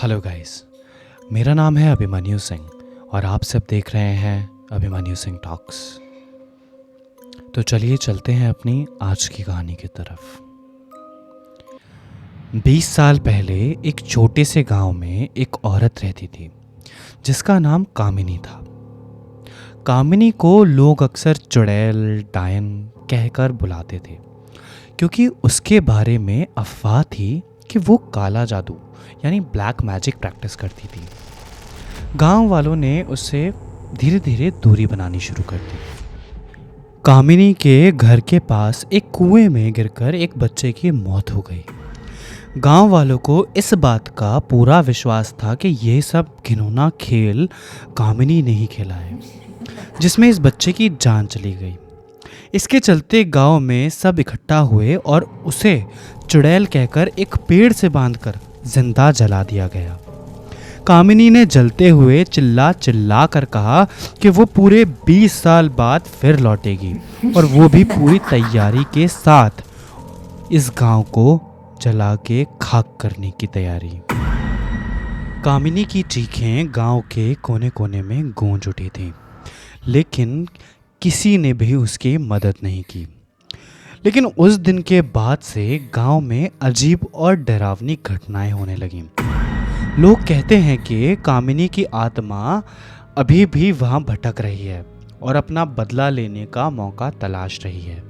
Hello guys, मेरा नाम है अभिमन्यु सिंह और आप सब देख रहे हैं अभिमन्यु सिंह टॉक्स। तो चलिए चलते हैं अपनी आज की कहानी की तरफ। 20 साल पहले एक छोटे से गांव में एक औरत रहती थी जिसका नाम कामिनी था। कामिनी को लोग अक्सर चुड़ैल डायन कहकर बुलाते थे क्योंकि उसके बारे में अफवाह थी कि वो काला जादू यानी ब्लैक मैजिक प्रैक्टिस करती थी। गांव वालों ने उससे धीरे धीरे दूरी बनानी शुरू कर दी। कामिनी के घर के पास एक कुएं में गिरकर एक बच्चे की मौत हो गई। गांव वालों को इस बात का पूरा विश्वास था कि ये सब घिनौना खेल कामिनी ने ही खेला है जिसमें इस बच्चे की जान चली गई। इसके चलते गांव में सब इकट्ठा हुए और उसे चुड़ैल कहकर एक पेड़ से बांधकर जिंदा जला दिया गया। कामिनी ने जलते हुए चिल्ला चिल्ला कर कहा कि वो पूरे 20 साल बाद फिर लौटेगी और वो भी पूरी तैयारी के साथ इस गांव को जला के खाक करने की तैयारी। कामिनी की चीखें गांव के कोने कोने में गूंज उठी थी, लेकिन किसी ने भी उसकी मदद नहीं की। लेकिन उस दिन के बाद से गांव में अजीब और डरावनी घटनाएं होने लगीं। लोग कहते हैं कि कामिनी की आत्मा अभी भी वहां भटक रही है और अपना बदला लेने का मौका तलाश रही है।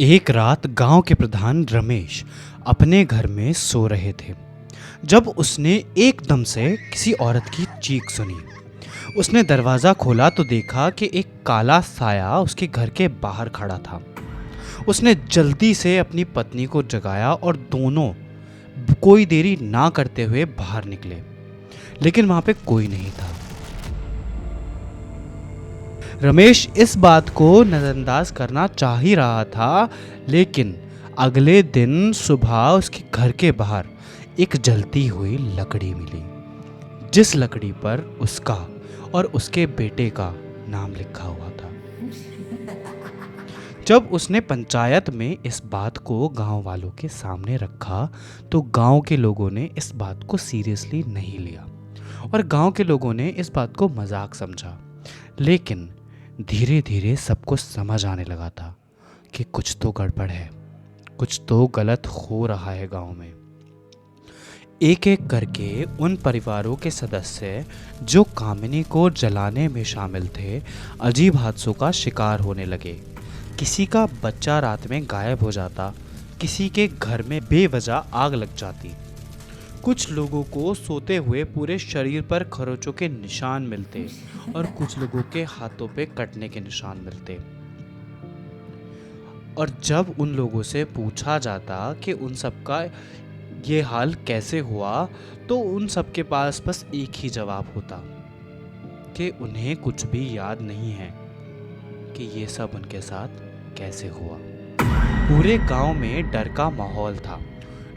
एक रात गांव के प्रधान रमेश अपने घर में सो रहे थे जब उसने एकदम से किसी औरत की चीख सुनी। उसने दरवाज़ा खोला तो देखा कि एक काला साया उसके घर के बाहर खड़ा था। उसने जल्दी से अपनी पत्नी को जगाया और दोनों कोई देरी ना करते हुए बाहर निकले, लेकिन वहां पे कोई नहीं था। रमेश इस बात को नजरअंदाज करना चाह ही रहा था, लेकिन अगले दिन सुबह उसके घर के बाहर एक जलती हुई लकड़ी मिली, जिस लकड़ी पर उसका और उसके बेटे का नाम लिखा हुआ था। जब उसने पंचायत में इस बात को गांव वालों के सामने रखा तो गांव के लोगों ने इस बात को सीरियसली नहीं लिया और गांव के लोगों ने इस बात को मजाक समझा। लेकिन धीरे धीरे सबको समझ आने लगा था कि कुछ तो गड़बड़ है, कुछ तो गलत हो रहा है गांव में। एक एक करके उन परिवारों के सदस्य जो कामिनी को जलाने में शामिल थे अजीब हादसों का शिकार होने लगे। किसी का बच्चा रात में गायब हो जाता, किसी के घर में बेवजह आग लग जाती, कुछ लोगों को सोते हुए पूरे शरीर पर खरोंचों के निशान मिलते और कुछ लोगों के हाथों पे कटने के निशान मिलते। और जब उन लोगों से पूछा जाता कि उन सब का ये हाल कैसे हुआ तो उन सब के पास बस एक ही जवाब होता कि उन्हें कुछ भी याद नहीं है कि ये सब उनके साथ कैसे हुआ। पूरे गांव में डर का माहौल था।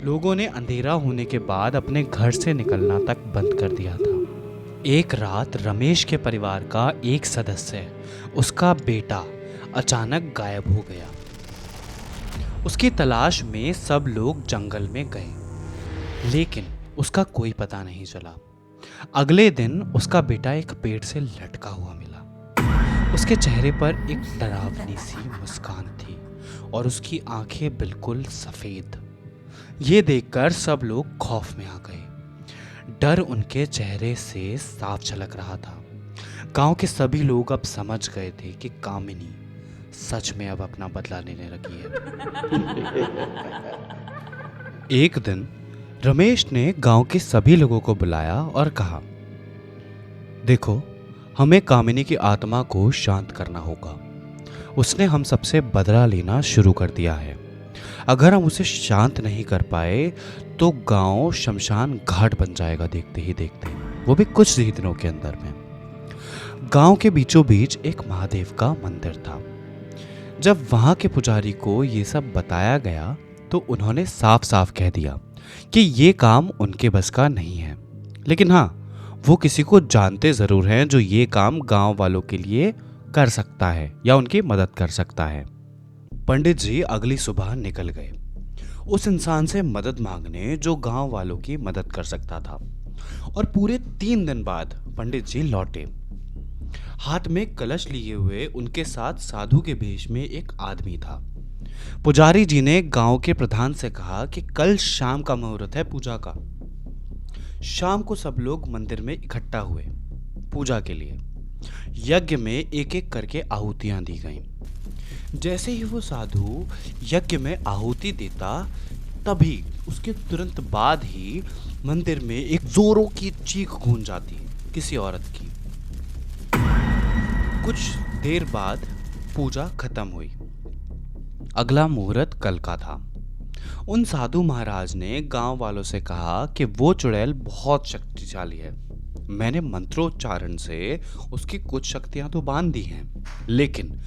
लोगों ने अंधेरा होने के बाद अपने घर से निकलना तक बंद कर दिया था। एक रात रमेश के परिवार का एक सदस्य, उसका बेटा, अचानक गायब हो गया। उसकी तलाश में सब लोग जंगल में गए, लेकिन उसका कोई पता नहीं चला। अगले दिन उसका बेटा एक पेड़ से लटका हुआ मिला। उसके चेहरे पर एक डरावनी सी मुस्कान थी और उसकी आंखें बिल्कुल सफेद। ये देखकर सब लोग खौफ में आ गए। डर उनके चेहरे से साफ झलक रहा था। गांव के सभी लोग अब समझ गए थे कि कामिनी सच में अब अपना बदला लेने लगी है। एक दिन रमेश ने गांव के सभी लोगों को बुलाया और कहा, देखो, हमें कामिनी की आत्मा को शांत करना होगा। उसने हम सबसे बदला लेना शुरू कर दिया है। अगर हम उसे शांत नहीं कर पाए तो गांव शमशान घाट बन जाएगा देखते ही देखते, वो भी कुछ ही दिनों के अंदर में। गांव के बीचों बीच एक महादेव का मंदिर था। जब वहां के पुजारी को ये सब बताया गया तो उन्होंने साफ साफ कह दिया कि ये काम उनके बस का नहीं है, लेकिन हाँ, वो किसी को जानते ज़रूर हैं जो ये काम गांव वालों के लिए कर सकता है या उनकी मदद कर सकता है। पंडित जी अगली सुबह निकल गए उस इंसान से मदद मांगने जो गांव वालों की मदद कर सकता था। और पूरे 3 दिन बाद पंडित जी लौटे। हाथ में कलश लिए हुए उनके साथ साधु के भेष में एक आदमी था। पुजारी जी ने गांव के प्रधान से कहा कि कल शाम का मुहूर्त है पूजा का। शाम को सब लोग मंदिर में इकट्ठा हुए पूजा के लिए। यज्ञ में एक एक करके आहुतियां दी गईं। जैसे ही वो साधु यज्ञ में आहुति देता, तभी उसके तुरंत बाद ही मंदिर में एक जोरों की चीख गूंज जाती किसी औरत की। कुछ देर बाद पूजा खत्म हुई। अगला मुहूर्त कल का था। उन साधु महाराज ने गांव वालों से कहा कि वो चुड़ैल बहुत शक्तिशाली है। मैंने मंत्रोच्चारण से उसकी कुछ शक्तियां तो बांध दी हैं, लेकिन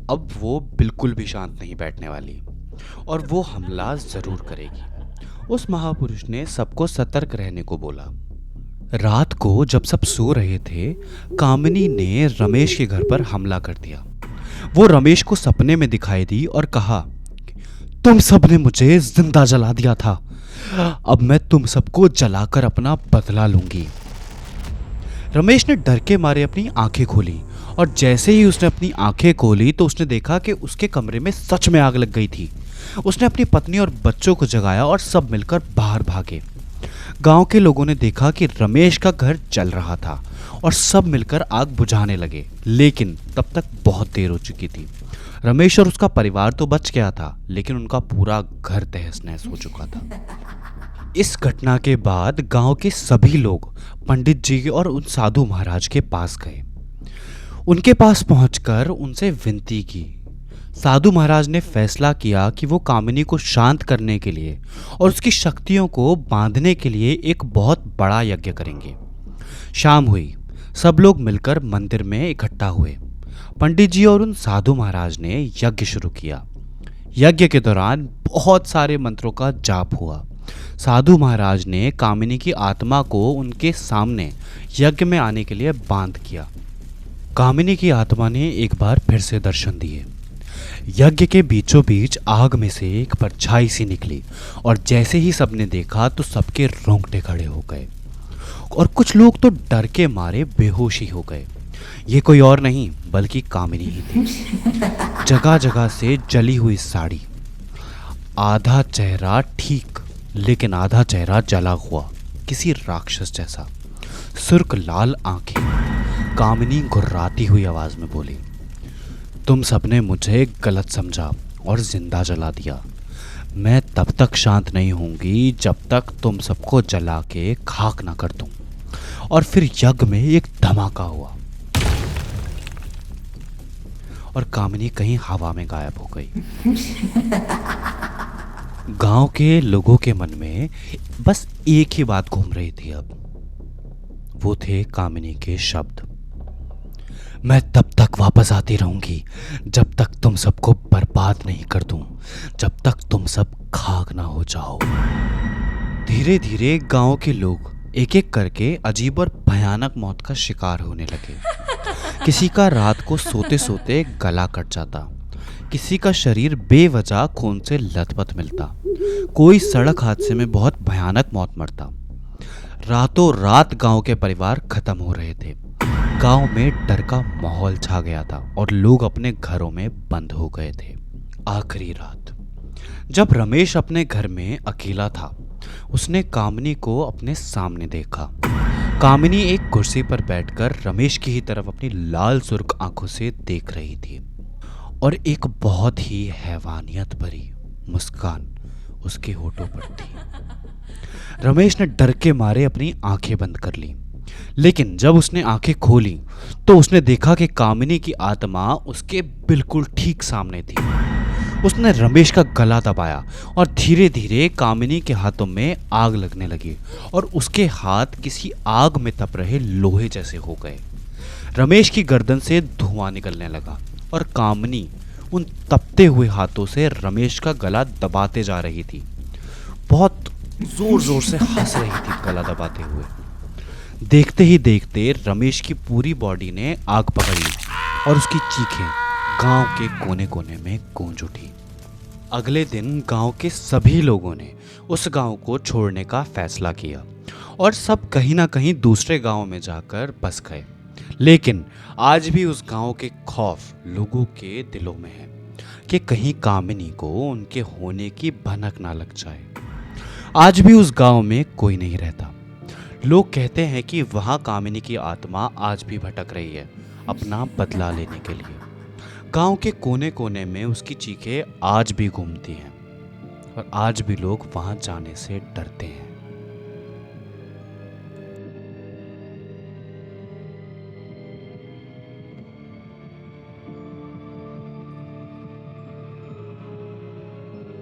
अब वो बिल्कुल भी शांत नहीं बैठने वाली और वो हमला जरूर करेगी। उस महापुरुष ने सबको सतर्क रहने को बोला। रात को जब सब सो रहे थे, कामिनी ने रमेश के घर पर हमला कर दिया। वो रमेश को सपने में दिखाई दी और कहा, तुम सबने मुझे जिंदा जला दिया था, अब मैं तुम सबको जलाकर अपना बदला लूंगी। रमेश ने डर के मारे अपनी आंखें खोली और जैसे ही उसने अपनी आंखें खोली तो उसने देखा कि उसके कमरे में सच में आग लग गई थी। उसने अपनी पत्नी और बच्चों को जगाया और सब मिलकर बाहर भागे। गांव के लोगों ने देखा कि रमेश का घर जल रहा था और सब मिलकर आग बुझाने लगे, लेकिन तब तक बहुत देर हो चुकी थी। रमेश और उसका परिवार तो बच गया था, लेकिन उनका पूरा घर तहस नहस हो चुका था। इस घटना के बाद गांव के सभी लोग पंडित जी और उन साधु महाराज के पास गए। उनके पास पहुंचकर उनसे विनती की। साधु महाराज ने फैसला किया कि वो कामिनी को शांत करने के लिए और उसकी शक्तियों को बांधने के लिए एक बहुत बड़ा यज्ञ करेंगे। शाम हुई, सब लोग मिलकर मंदिर में इकट्ठा हुए। पंडित जी और उन साधु महाराज ने यज्ञ शुरू किया। यज्ञ के दौरान बहुत सारे मंत्रों का जाप हुआ। साधु महाराज ने कामिनी की आत्मा को उनके सामने यज्ञ में आने के लिए बांध किया। कामिनी की आत्मा ने एक बार फिर से दर्शन दिए। यज्ञ के बीचों बीच आग में से एक परछाई सी निकली और जैसे ही सबने देखा तो सबके रोंगटे खड़े हो गए और कुछ लोग तो डर के मारे बेहोश ही हो गए। ये कोई और नहीं बल्कि कामिनी ही थी। जगह जगह से जली हुई साड़ी, आधा चेहरा ठीक लेकिन आधा चेहरा जला हुआ किसी राक्षस जैसा, सुर्ख लाल आंखें। कामिनी गुर्राती हुई आवाज में बोली, तुम सबने मुझे गलत समझा और जिंदा जला दिया। मैं तब तक शांत नहीं होंगी जब तक तुम सबको जला के खाक ना कर दूं। और फिर यज्ञ में एक धमाका हुआ और कामिनी कहीं हवा में गायब हो गई। गांव के लोगों के मन में बस एक ही बात घूम रही थी अब। वो थे कामिनी के शब्द, मैं तब तक वापस आती रहूंगी जब तक तुम सबको बर्बाद नहीं कर दूं, जब तक तुम सब खाक ना हो जाओ। धीरे धीरे गांव के लोग एक एक करके अजीब और भयानक मौत का शिकार होने लगे। किसी का रात को सोते सोते गला कट जाता, किसी का शरीर बेवजह खून से लथपथ मिलता, कोई सड़क हादसे में बहुत भयानक मौत मरता। रातों रात गांव के परिवार खत्म हो रहे थे। गांव में डर का माहौल छा गया था और लोग अपने घरों में बंद हो गए थे। आखिरी रात जब रमेश अपने घर में अकेला था, उसने कामिनी को अपने सामने देखा। कामिनी एक कुर्सी पर बैठकर रमेश की ही तरफ अपनी लाल सुर्ख आंखों से देख रही थी और एक बहुत ही हैवानियत भरी मुस्कान उसके होठों पर थी। रमेश ने डर के मारे अपनी आंखें बंद कर ली, लेकिन जब उसने आंखें खोली तो उसने देखा कि कामिनी की आत्मा उसके बिल्कुल ठीक सामने थी। उसने रमेश का गला दबाया और धीरे धीरे कामिनी के हाथों में आग लगने लगी और उसके हाथ किसी आग में तप रहे लोहे जैसे हो गए। रमेश की गर्दन से धुआं निकलने लगा और कामिनी उन तपते हुए हाथों से रमेश का गला दबाते जा रही थी। बहुत जोर जोर से हंस रही थी गला दबाते हुए। देखते ही देखते रमेश की पूरी बॉडी ने आग पकड़ ली और उसकी चीखें गांव के कोने कोने में गूंज उठी। अगले दिन गांव के सभी लोगों ने उस गांव को छोड़ने का फैसला किया और सब कहीं ना कहीं दूसरे गांव में जाकर बस गए। लेकिन आज भी उस गांव के खौफ लोगों के दिलों में है कि कहीं कामिनी को उनके होने की भनक ना लग जाए। आज भी उस गांव में कोई नहीं रहता। लोग कहते हैं कि वहां कामिनी की आत्मा आज भी भटक रही है, अपना बदला लेने के लिए। गांव के कोने कोने में उसकी चीखें आज भी घूमती हैं और आज भी लोग वहां जाने से डरते हैं।